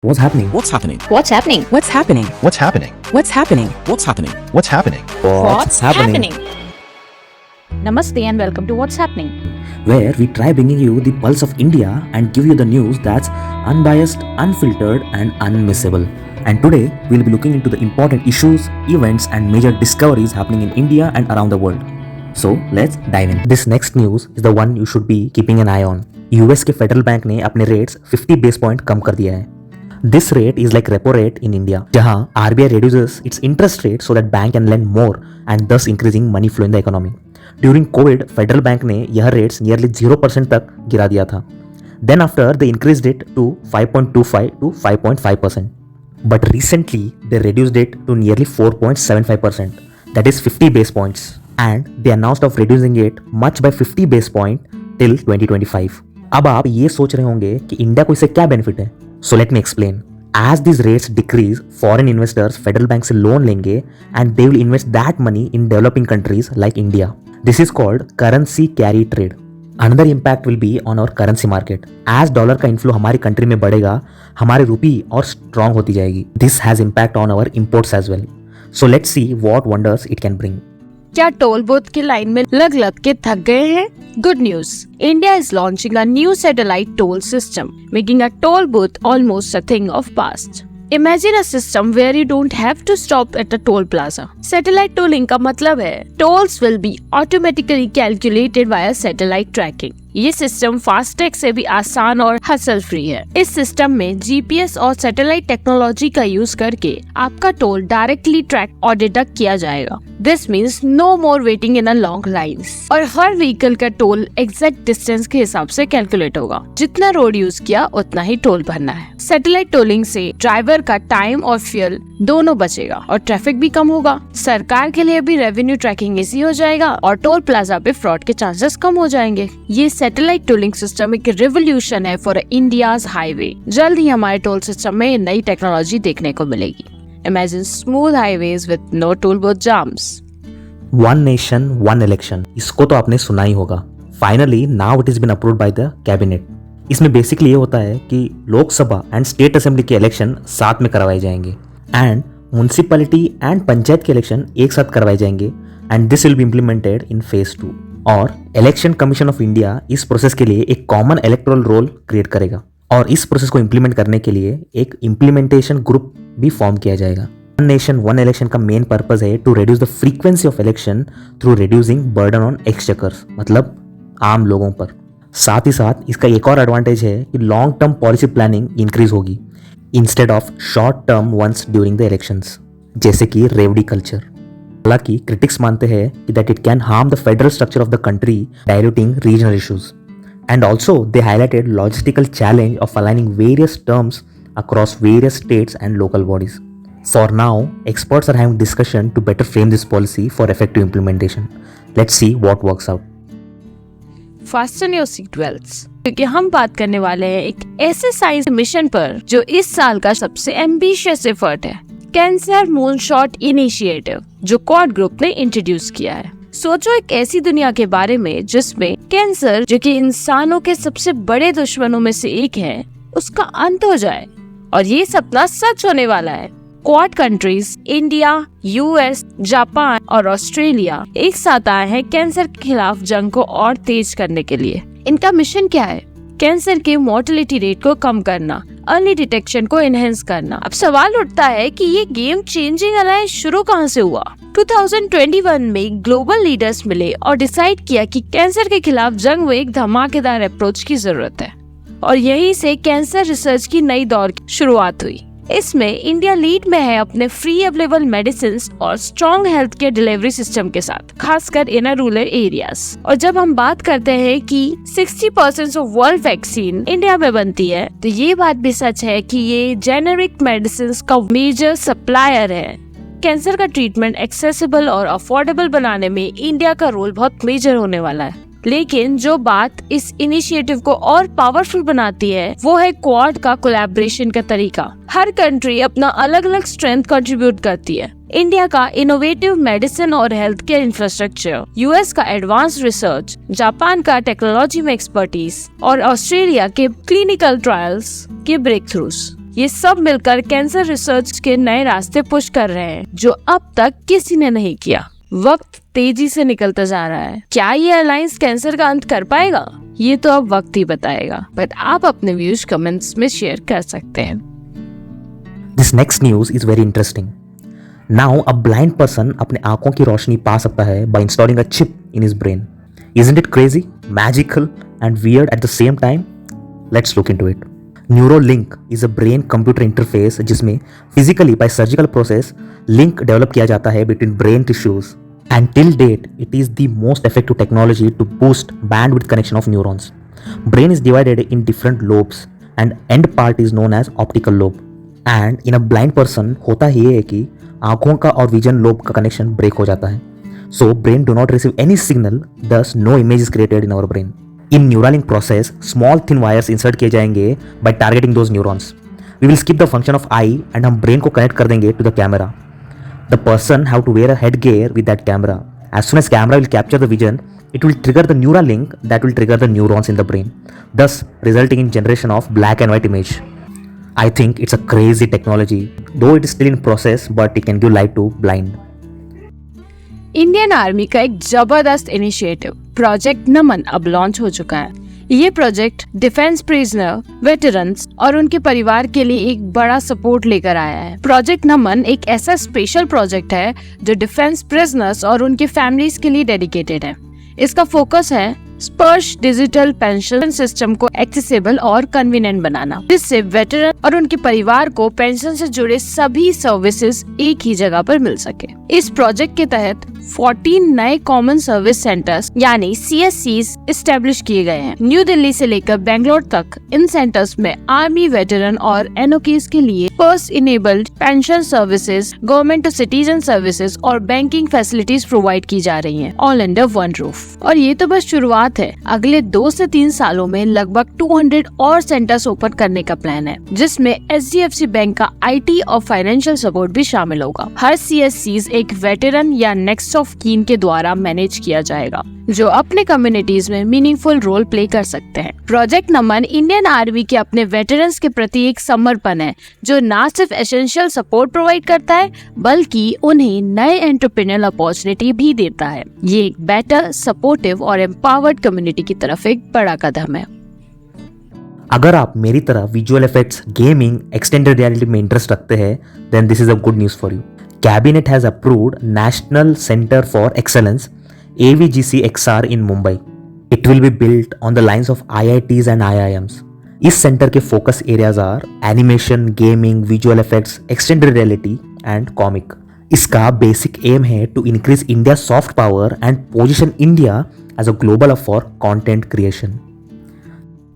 What's happening? What's happening? What's happening? What's happening? What's happening? What's happening? What's happening? What's happening? What's happening? Namaste and welcome to What's Happening, Where we try bringing you the pulse of India and give you the news that's unbiased, unfiltered, and unmissable. And today we'll be looking into the important issues, events, and major discoveries happening in India and around the world. So let's dive in. This next news is the one you should be keeping an eye on. US के federal bank ने अपने rates 50 base point कम कर दिया है. This rate is like repo rate in India, जहां RBI reduces its interest rate so that bank can lend more and thus increasing money flow in the economy. During COVID, federal bank ने यह rates nearly 0% तक गिरा दिया था. Then after they increased it to 5.25 to 5.5%. But recently they reduced it to nearly 4.75%. That is 50 base points. And they announced of reducing it much by 50 base point till 2025. अब आप ये सोच रहे होंगे कि इंडिया को इससे क्या बेनिफिट है. So let me explain. As these rates decrease, foreign investors federal bank से लोन लेंगे and they will invest that money in developing countries like India. This is called currency carry trade. Another impact will be on our currency market. As dollar का inflow हमारी country में बढ़ेगा, हमारी रुपी और strong होती जाएगी. This has impact on our imports as well. So let's see what wonders it can bring. क्या toll booth की लाइन में लग के थक गए हैं? Good news, India is launching a new satellite toll system, making a toll booth almost a thing of past. Imagine a system where you don't have to stop at a toll plaza. Satellite tolling का मतलब है tolls will be automatically calculated via satellite tracking. ये system FASTag से भी आसान और hustle free है. इस सिस्टम में जीपीएस और सैटेलाइट टेक्नोलॉजी का यूज करके आपका टोल डायरेक्टली ट्रैक और डिडक्ट किया जाएगा. This means no more waiting in a long lines. और हर व्हीकल का टोल एग्जैक्ट डिस्टेंस के हिसाब से कैलकुलेट होगा. जितना रोड यूज किया उतना ही टोल भरना है. सैटेलाइट टोलिंग से ड्राइवर का टाइम और फ्यूल दोनों बचेगा और ट्रैफिक भी कम होगा. सरकार के लिए भी रेवेन्यू ट्रैकिंग इजी हो जाएगा और टोल प्लाजा पे फ्रॉड के चांसेस कम हो जाएंगे. ये सैटेलाइट टोलिंग सिस्टम एक रिवोल्यूशन है फॉर इंडियाज हाईवे. जल्द ही हमारे टोल सिस्टम में नई टेक्नोलॉजी देखने को मिलेगी. Imagine smooth highways with no toll booth jams. One nation, one election. इसको तो आपने सुना ही होगा. Finally, now it has been approved by the cabinet. इसमें बेसिकली ये होता है कि लोकसभा एंड स्टेट असेंबली के इलेक्शन साथ में करवाए जाएंगे एंड म्युनिसिपैलिटी एंड पंचायत के इलेक्शन एक साथ करवाए जाएंगे and this will be implemented in phase 2. और इलेक्शन कमीशन ऑफ इंडिया इस प्रोसेस के लिए एक कॉमन इलेक्टोरल रोल क्रिएट करेगा और इस प्रोसेस को इम्प्लीमेंट करने के लिए एक इम्प्लीमेंटेशन ग्रुप भी फॉर्म किया जाएगा. वन नेशन वन इलेक्शन का मेन पर्पस है to reduce the frequency of election through reducing burden on exchequers, मतलब आम लोगों पर. साथ ही साथ इसका एक और एडवांटेज है कि long term policy planning increase होगी instead of short term ones during the elections, जैसे कि रेवड़ी कल्चर. हालांकि क्रिटिक्स मानते हैं कि that it can harm the federal structure of the country, diluting regional issues. And also they highlighted logistical challenge of aligning various terms across various states and local bodies. For now, experts are having discussion to better frame this policy for effective implementation. Let's see what works out. Fasten your seatbelts, क्योंकि हम बात करने वाले हैं एक ऐसे science mission पर जो इस साल का सबसे एम्बिशियस एफर्ट है, कैंसर मूनशॉट इनिशिएटिव, जो क्वाड ग्रुप ने इंट्रोड्यूस किया है. सोचो एक ऐसी दुनिया के बारे में जिसमें कैंसर, जो कि इंसानों के सबसे बड़े दुश्मनों में से एक है, उसका अंत हो जाए. और ये सपना सच होने वाला है. Quad countries India, US, Japan और ऑस्ट्रेलिया एक साथ आए हैं कैंसर के खिलाफ जंग को और तेज करने के लिए. इनका मिशन क्या है? कैंसर के मोर्टेलिटी रेट को कम करना, अर्ली डिटेक्शन को एनहेंस करना. अब सवाल उठता है कि ये गेम चेंजिंग अलायंस शुरू कहाँ से हुआ? 2021 में ग्लोबल लीडर्स मिले और डिसाइड किया कि कैंसर के खिलाफ जंग में एक धमाकेदार अप्रोच की जरूरत है. और यहीं से कैंसर रिसर्च की नई दौर की शुरुआत हुई. इसमें इंडिया लीड में है अपने फ्री अवेलेबल मेडिसिन और strong health care delivery system के साथ, खासकर इन रूरल एरियाज. और जब हम बात करते हैं कि 60% ऑफ वर्ल्ड वैक्सीन इंडिया में बनती है, तो ये बात भी सच है कि ये जेनेरिक मेडिसिन का मेजर सप्लायर है. कैंसर का ट्रीटमेंट एक्सेसिबल और अफोर्डेबल बनाने में इंडिया का रोल बहुत मेजर होने वाला है. लेकिन जो बात इस इनिशिएटिव को और पावरफुल बनाती है वो है क्वाड का कोलैबोरेशन का तरीका. हर कंट्री अपना अलग अलग स्ट्रेंथ कंट्रीब्यूट करती है. इंडिया का इनोवेटिव मेडिसिन और हेल्थ केयर इंफ्रास्ट्रक्चर, यूएस का एडवांस रिसर्च, जापान का टेक्नोलॉजी में एक्सपर्टीज और ऑस्ट्रेलिया के क्लिनिकल ट्रायल्स के ब्रेक थ्रूज. ये सब मिलकर कैंसर रिसर्च के नए रास्ते पुश कर रहे हैं जो अब तक किसी ने नहीं किया। वक्त तेजी से निकलता जा रहा है। क्या ये अलायंस कैंसर का अंत कर पाएगा? ये तो अब वक्त ही बताएगा, बट आप अपने व्यूज कमेंट्स में शेयर कर सकते हैं। This next news is very interesting. Now a blind person अपने आंखों की रोशनी पा सकता है by installing a chip in his brain. Isn't it crazy, magical and weird at the same time? Let's look into it. Neuralink is a brain computer interface जिसमें physically by surgical process link develop किया जाता है between brain tissues. And till date, it is the most effective technology to boost bandwidth connection of neurons. Brain is divided in different lobes and end part is known as optical lobe. And in a blind person होता ही है कि आंखों का और vision lobe का connection break हो जाता है. So brain do not receive any signal, thus no image is created in our brain. In Neuralink process, small thin wires insert किए जाएंगे by targeting those neurons. We will skip the function of eye and हम brain को connect कर देंगे to the camera. The person have to wear a headgear with that camera. As soon as camera will capture the vision, it will trigger the neural link that will trigger the neurons in the brain, thus resulting in generation of black and white image. I think it's a crazy technology, though it is still in process, but it can give light to blind. Indian army का एक जबरदस्त initiative project नमन अब launch हो चुका है। ये project defence prisoner, veterans और उनके परिवार के लिए एक बड़ा सपोर्ट लेकर आया है। प्रोजेक्ट नमन एक ऐसा स्पेशल प्रोजेक्ट है जो डिफेंस प्रिजनर्स और उनके फैमिलीज के लिए डेडिकेटेड है। इसका फोकस है स्पर्श डिजिटल पेंशन सिस्टम को एक्सेसिबल और कन्वीनियंट बनाना, जिससे वेटरन और उनके परिवार को पेंशन से जुड़े सभी सर्विसेज एक ही जगह पर मिल सके। इस प्रोजेक्ट के तहत 14 नए कॉमन सर्विस सेंटर्स यानी CSCs इस्टेब्लिश किए गए हैं। न्यू दिल्ली से लेकर बेंगलोर तक इन सेंटर्स में आर्मी वेटरन और NOKs के लिए पर्स enabled pension services, government to citizen services और बैंकिंग फैसिलिटीज प्रोवाइड की जा रही हैं, ऑल अंडर वन रूफ। और ये तो बस शुरुआत है। अगले 2 से 3 सालों में लगभग 200 और सेंटर्स ओपन करने का प्लान है, जिसमें HDFC बैंक का IT और फाइनेंशियल सपोर्ट भी शामिल होगा। हर CSCs एक वेटरन या नेक्स्ट ऑफ कीन के द्वारा मैनेज किया जाएगा, जो अपने कम्युनिटीज में मीनिंगफुल रोल प्ले कर सकते हैं। प्रोजेक्ट नमन इंडियन आर्मी के अपने वेटरन्स के प्रति एक समर्पण है, जो न सिर्फ एसेंशियल सपोर्ट प्रोवाइड करता है बल्कि उन्हें नए एंटरप्रेन्योरल अपॉर्चुनिटी भी देता है। ये एक बेटर, सपोर्टिव और एम्पावर्ड कम्युनिटी की तरफ एक बड़ा कदम है। अगर आप मेरी तरह visual effects, gaming, extended reality में इंटरेस्ट रखते हैं, then this is a good news for you. Cabinet has approved National Center for Excellence AVGC XR in Mumbai. It will be built on the lines of IITs and IIMs. इस center के focus areas are animation, gaming, visual effects, extended reality and comic. इसका basic aim है to increase India soft power and position India as a global hub for content creation.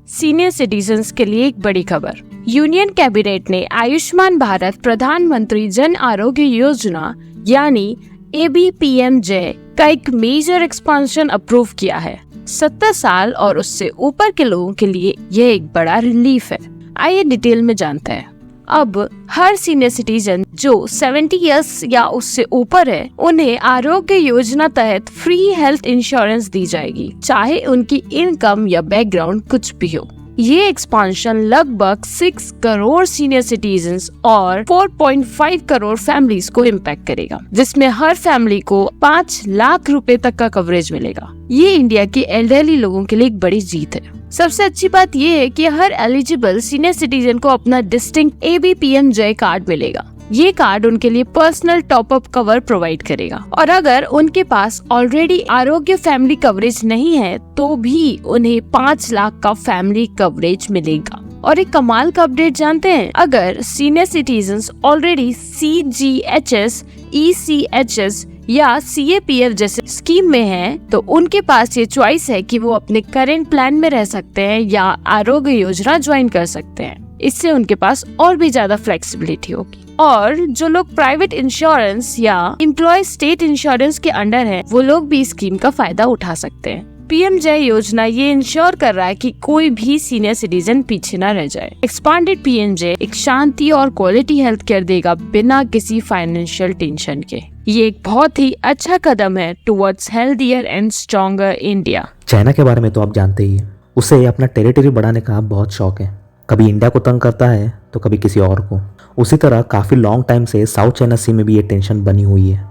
Senior citizens के लिए एक बड़ी खबर। Union cabinet ने आयुष्मान भारत प्रधानमंत्री जन आरोग्य योजना यानी ABPMJ का एक मेजर एक्सपांशन अप्रूव किया है। 70 साल और उससे ऊपर के लोगों के लिए यह एक बड़ा रिलीफ है। आइए डिटेल में जानते हैं। अब हर सीनियर सिटीजन जो 70 इयर्स या उससे ऊपर है, उन्हें आरोग्य योजना तहत फ्री हेल्थ इंश्योरेंस दी जाएगी, चाहे उनकी इनकम या बैकग्राउंड कुछ भी हो। ये एक्सपांशन लगभग 6 करोड़ सीनियर सिटीजन्स और 4.5 करोड़ फैमिलीज को इम्पैक्ट करेगा, जिसमें हर फैमिली को 5 लाख रुपए तक का कवरेज मिलेगा। ये इंडिया के एल्डरली लोगों के लिए एक बड़ी जीत है। सबसे अच्छी बात ये है कि हर एलिजिबल सीनियर सिटीजन को अपना डिस्टिंक्ट ABPMJ कार्ड मिलेगा। ये कार्ड उनके लिए personal top up cover provide करेगा, और अगर उनके पास ऑलरेडी आरोग्य फैमिली कवरेज नहीं है तो भी उन्हें 5 लाख का फैमिली कवरेज मिलेगा। और एक कमाल का अपडेट जानते हैं, अगर senior citizens already CGHS, ECHS या CAPF जैसे स्कीम में हैं, तो उनके पास ये चॉइस है कि वो अपने करंट प्लान में रह सकते हैं या आरोग्य योजना ज्वाइन कर सकते हैं। इससे उनके पास और भी ज्यादा फ्लेक्सिबिलिटी होगी। और जो लोग प्राइवेट इंश्योरेंस या एम्प्लॉय स्टेट इंश्योरेंस के अंडर हैं, वो लोग भी स्कीम का फायदा उठा सकते हैं। PMJ योजना ये इंश्योर कर रहा है कि कोई भी सीनियर सिटीजन पीछे न रह जाए। एक्सपांडेड PMJ एक शांति और क्वालिटी हेल्थ केयर देगा बिना किसी फाइनेंशियल टेंशन के। ये एक बहुत ही अच्छा कदम है towards healthier and stronger India. China के बारे में तो आप जानते ही हैं, उसे अपना टेरिटरी बढ़ाने का बहुत शौक है। कभी इंडिया को तंग करता है तो कभी किसी और को। उसी तरह काफ़ी लॉन्ग टाइम से साउथ चाइना सी में भी ये टेंशन बनी हुई है।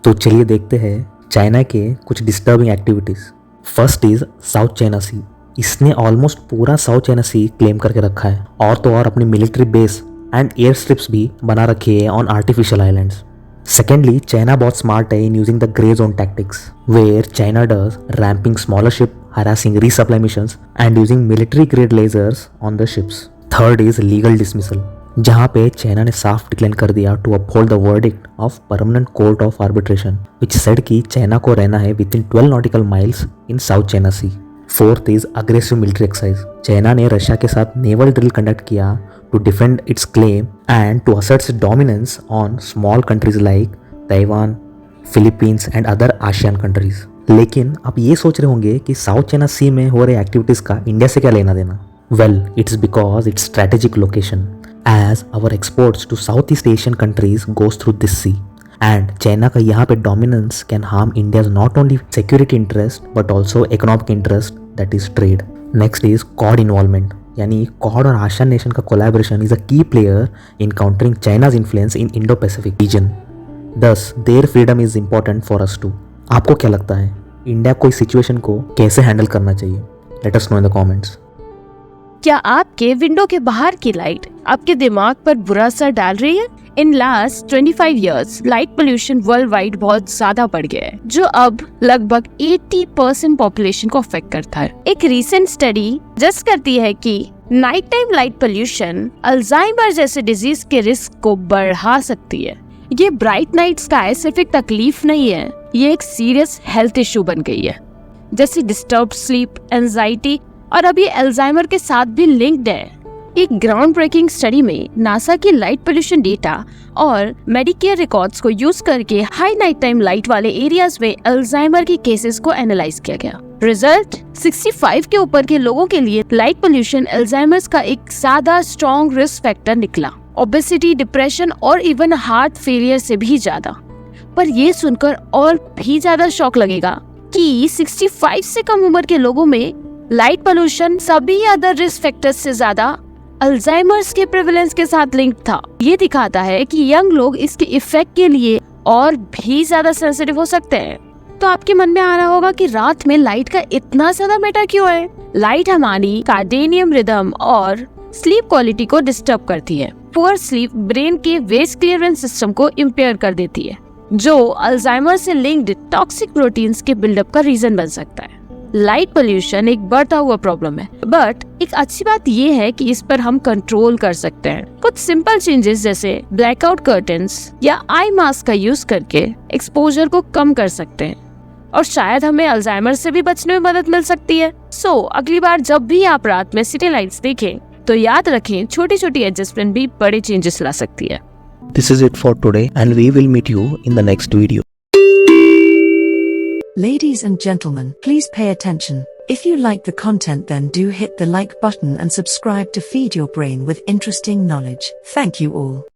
तो चलिए देखते हैं चाइना के कुछ disturbing activities. First is south China sea. इसने ऑलमोस्ट पूरा साउथ चाइना सी क्लेम करके रखा है और तो और अपनी military base and air strips भी बना रखी है on artificial islands. Secondly, China बहुत smart है in using the grey zone tactics, where China does ramping smaller ship, harassing resupply missions, and using military grade lasers on the ships. Third is legal dismissal, जहाँ पे China ने साफ declare कर दिया to uphold the verdict of Permanent Court of Arbitration, which said कि China को रहना है within 12 nautical miles in South China Sea. Fourth is aggressive military exercise. China ने रशिया के साथ नेवल ड्रिल कंडक्ट किया to defend its claim and to assert its dominance on small countries like Taiwan, Philippines and other ASEAN countries. लेकिन आप ये सोच रहे होंगे कि साउथ चाइना सी में हो रहे एक्टिविटीज का इंडिया से क्या लेना देना? Well, it's because its strategic location, as our exports to Southeast Asian countries goes through this sea. And China का यहाँ पे dominance can harm India's not only security interest but also economic interest, that is trade. Next is Quad involvement. यानी Quad और ASEAN nation का collaboration is a key player in countering China's influence in Indo Pacific region. Thus there freedom is important for us too. आपको क्या लगता है India को इस situation को कैसे हैंडल करना चाहिए? Let us know in the comments. क्या आपके विंडो के बाहर की लाइट आपके दिमाग पर बुरा असर डाल रही है? In last 25 years light pollution world wide बहुत ज्यादा बढ़ गया है, जो अब लगभग 80% पॉपुलेशन को अफेक्ट करता है। एक रीसेंट स्टडी जस्ट करती है कि night time light pollution Alzheimer जैसे डिजीज के रिस्क को बढ़ा सकती है। ये ब्राइट नाइट स्काई सिर्फ एक तकलीफ नहीं है, ये एक सीरियस हेल्थ इशू बन गई है, जैसे डिस्टर्ब स्लीप, एंजाइटी और अब ये अल्जाइमर के साथ भी लिंक्ड है। एक ग्राउंड ब्रेकिंग स्टडी में नासा की लाइट पोल्यूशन डेटा और मेडिकेयर रिकॉर्ड्स को यूज करके हाई नाइट टाइम लाइट वाले एरियाज में अल्जाइमर की केसेस को एनालाइज किया गया। रिजल्ट 65 के ऊपर के लोगों के लिए लाइट पोल्यूशन अल्जाइमर्स का एक ज्यादा स्ट्रॉन्ग रिस्क फैक्टर निकला, ओबेसिटी, डिप्रेशन और इवन हार्ट फेलियर से भी ज्यादा। पर ये सुनकर और भी ज्यादा शॉक लगेगा कि 65 से कम उम्र के लोगों में लाइट पोल्यूशन सभी अदर रिस्क फैक्टर्स से ज्यादा अल्जाइमर्स के प्रेवलेंस के साथ लिंक था। ये दिखाता है कि यंग लोग इसके इफेक्ट के लिए और भी ज्यादा सेंसिटिव हो सकते हैं। तो आपके मन में आ रहा होगा कि रात में लाइट का इतना ज्यादा मैटर क्यों है? लाइट हमारी कार्डियनियम रिदम और स्लीप क्वालिटी को डिस्टर्ब करती है। पुअर स्लीप ब्रेन के वेस्ट क्लियरेंस सिस्टम को इम्पेयर कर देती है, जो अल्जाइमर से लिंक्ड टॉक्सिक प्रोटीन्स के बिल्डअप का रीजन बन सकता है। लाइट पोल्यूशन एक बढ़ता हुआ प्रॉब्लम है, बट एक अच्छी बात ये है कि इस पर हम कंट्रोल कर सकते हैं। कुछ सिंपल चेंजेस जैसे ब्लैकआउट कर्टन्स या आई मास्क का यूज करके एक्सपोजर को कम कर सकते हैं और शायद हमें अल्जाइमर से भी बचने में मदद मिल सकती है। अगली बार जब भी आप रात में सिटी लाइट्स देखें तो याद रखें, छोटी छोटी एडजस्टमेंट भी बड़े चेंजेस ला सकती है। This is it for today and we will meet you in the next video. Ladies and gentlemen, please pay attention. If you like the content, then do hit the like button and subscribe to feed your brain with interesting knowledge. Thank you all.